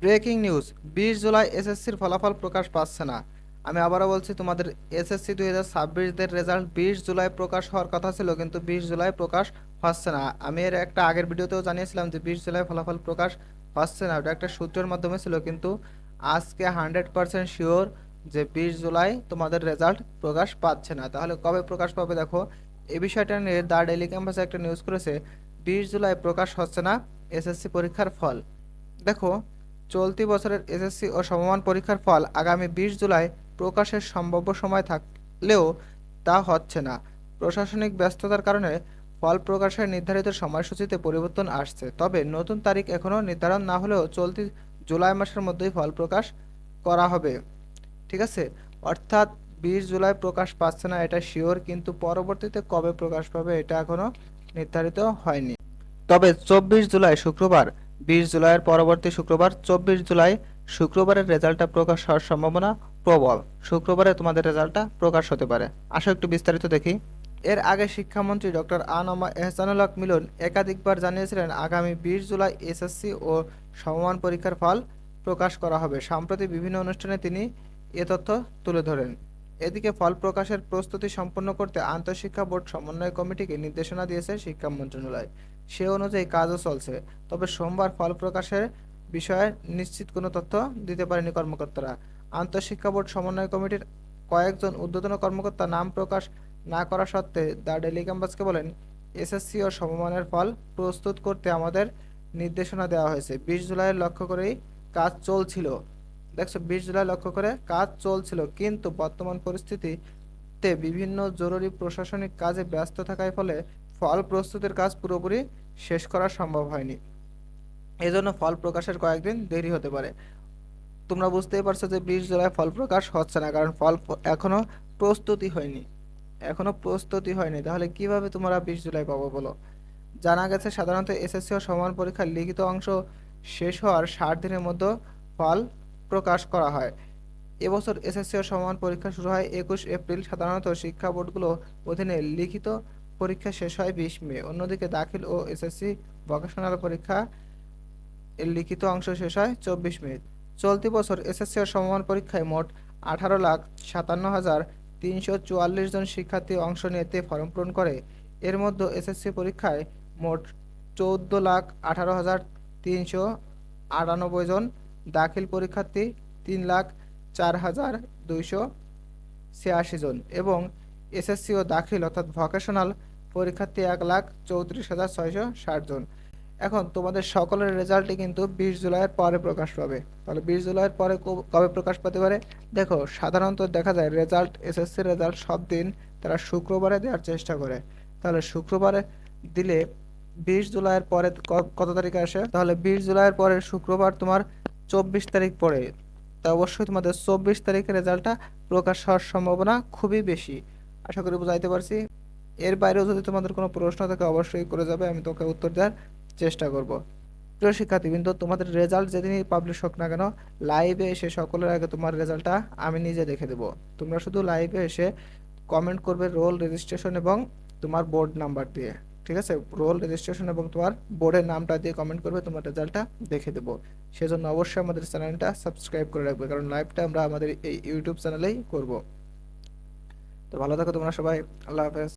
Breaking news, 20 July এসএসসির ফলাফল প্রকাশ পাচ্ছে না। আমি আবারও বলছি, তোমাদের এসএসসি 2026 রেজাল্ট 20 জুলাই প্রকাশ হওয়ার কথা ছিল, কিন্তু 20 জুলাই প্রকাশ হচ্ছে না। আমি এর একটা আগের ভিডিওতেও জানিয়েছিলাম যে 20 জুলাই ফলাফল প্রকাশ হচ্ছে না, ওটা একটা সূত্রের মাধ্যমে ছিল, কিন্তু আজকে 100% শিওর যে 20 জুলাই তোমাদের রেজাল্ট প্রকাশ পাচ্ছে না। তাহলে কবে প্রকাশ পাবে দেখো, এই বিষয়টা নিয়ে দ্য ডেইলি ক্যাম্পাসে একটা নিউজ করেছে, 20 জুলাই প্রকাশ হচ্ছে না এসএসসি পরীক্ষার ফল। দেখো, চলতি বছরের এসএসসি ও সমমান পরীক্ষার ফল আগামী 20 জুলাই প্রকাশের সম্ভাব্য সময় থাকলেও তা হচ্ছে না। প্রশাসনিক ব্যস্ততার কারণে ফল প্রকাশের নির্ধারিত সময়সূচিতে পরিবর্তন আসছে। তবে নতুন তারিখ এখনও নির্ধারণ না হলেও চলতি জুলাই মাসের মধ্যেই ফল প্রকাশ করা হবে। ঠিক আছে, অর্থাৎ 20 জুলাই প্রকাশ পাচ্ছে না এটা শিওর, কিন্তু পরবর্তীতে কবে প্রকাশ পাবে এটা এখনো নির্ধারিত হয়নি। তবে 24 জুলাই শুক্রবার, 20 জুলাইয়ের পরবর্তী শুক্রবার 24 জুলাই শুক্রবারের রেজাল্টটা প্রকাশ হওয়ার সম্ভাবনা প্রবল। শুক্রবারে তোমাদের রেজাল্টটা প্রকাশ হতে পারে। আসো একটু বিস্তারিত দেখি। এর আগে শিক্ষামন্ত্রী ডক্টর আনমা এহসানুল হক মিলন একাধিকবার জানিয়েছিলেন আগামী 20 জুলাই এসএসসি ও সমমান পরীক্ষার ফল প্রকাশ করা হবে। সম্প্রতি বিভিন্ন অনুষ্ঠানে তিনি এ তথ্য তুলে ধরেন। এদিকে ফল প্রকাশের প্রস্তুতি সম্পন্ন করতে আন্তঃশিক্ষা বোর্ড সমন্বয় কমিটিকে নির্দেশনা দিয়েছে শিক্ষা মন্ত্রণালয়। সে অনুযায়ী কাজও চলছে। তবে সোমবার ফল প্রকাশের বিষয়ে নিশ্চিত কোনো তথ্য দিতে পারেনি কর্মকর্তারা। আন্তঃশিক্ষা বোর্ড সমন্বয় কমিটির কয়েকজন ঊর্ধ্বতন কর্মকর্তা নাম প্রকাশ না করা সত্ত্বে দ্য ডেইলি ক্যাম্পাসকে বলেন, এসএসসি ও সমমানের ফল প্রস্তুত করতে আমাদের নির্দেশনা দেওয়া হয়েছে। 20 জুলাইয়ের লক্ষ্য করেই কাজ চলছিল। দেখছো, 20 জুলাই লক্ষ্য করে কাজ চলছিল, কিন্তু বর্তমান পরিস্থিতিতে বিভিন্ন জরুরি প্রশাসনিক কাজে ব্যস্ত থাকার ফলে ফল প্রস্তুতের কাজ পুরোপুরি শেষ করা সম্ভব হয়নি। এজন্য ফল প্রকাশের কয়েকদিন দেরি হতে পারে। তোমরা বুঝতেই পারছো যে 20 জুলাই ফল প্রকাশ হচ্ছে না, কারণ এখনো প্রস্তুতি হয়নি। তাহলে কিভাবে তোমরা 20 জুলাই পাবো বলো? জানা গেছে সাধারণত এসএসসি ও সমান পরীক্ষার লিখিত অংশ শেষ হওয়ার 60 দিনের মধ্যে ফল প্রকাশ করা হয়। এবছর এসএসসি ও সমমান পরীক্ষা শুরু হয় 21 এপ্রিল। সাধারণত শিক্ষা বোর্ডগুলো অধীনে লিখিত পরীক্ষা শেষ হয় 20 মে। অন্যদিকে দাখিল ও এসএসসি ভোকেশনাল পরীক্ষা এর লিখিত অংশ শেষ হয় 24 মে। চলতি বছর এসএসসি ও সমমান পরীক্ষায় মোট 18,57,344 জন শিক্ষার্থী অংশ নিতে ফর্ম পূরণ করে। এর মধ্যে এসএসসি পরীক্ষায় মোট 14,18,398 জন, দাখিল পরীক্ষার্থী 3,04,286 জন এবং এসএসসি ও দাখিল অর্থাৎ ভোকেশনাল পরীক্ষার্থী 1,34,660 জন। এখন তোমাদের সকলের রেজাল্টই কিন্তু 20 জুলাইয়ের পরে প্রকাশ পাবে। তাহলে 20 জুলাইয়ের পরে কবে প্রকাশ পেতে পারে? দেখো, সাধারণত দেখা যায় এসএসসির রেজাল্ট সব দিন তারা শুক্রবারে দেওয়ার চেষ্টা করে। তাহলে শুক্রবারে দিলে 20 জুলাইয়ের পরে কত তারিখে আসে? তাহলে 20 জুলাইয়ের পরে শুক্রবার তোমার 24 তারিখ পড়ে। তা অবশ্যই তোমাদের 24 তারিখের রেজাল্টটা প্রকাশ হওয়ার সম্ভাবনা খুবই বেশি। আশা করি বুঝাইতে পারছি। এর বাইরেও যদি তোমাদের কোনো প্রশ্ন থাকে অবশ্যই করে যাবে, আমি তোকে উত্তর দেওয়ার চেষ্টা করব। প্রিয় শিক্ষার্থীবৃন্দ, তোমাদের রেজাল্ট যেদিনই পাবলিশ হোক না কেন, লাইভে এসে সকলের আগে তোমার রেজাল্টটা আমি নিজে দেখে দেবো। তোমরা শুধু লাইভে এসে কমেন্ট করবে রোল রেজিস্ট্রেশন এবং তোমার বোর্ড নাম্বার দিয়ে। ঠিক আছে, রোল রেজিস্ট্রেশন এবং তোমার বোর্ডের নামটা দিয়ে কমেন্ট করবে, তোমার রেজাল্টটা দেখে দেবো। সেজন্য অবশ্যই আমাদের চ্যানেলটা সাবস্ক্রাইব করে রাখবে, কারণ লাইভটা আমরা আমাদের এই ইউটিউব চ্যানেলেই করব। তো ভালো থাকো তোমরা সবাই। আল্লাহ হাফেজ।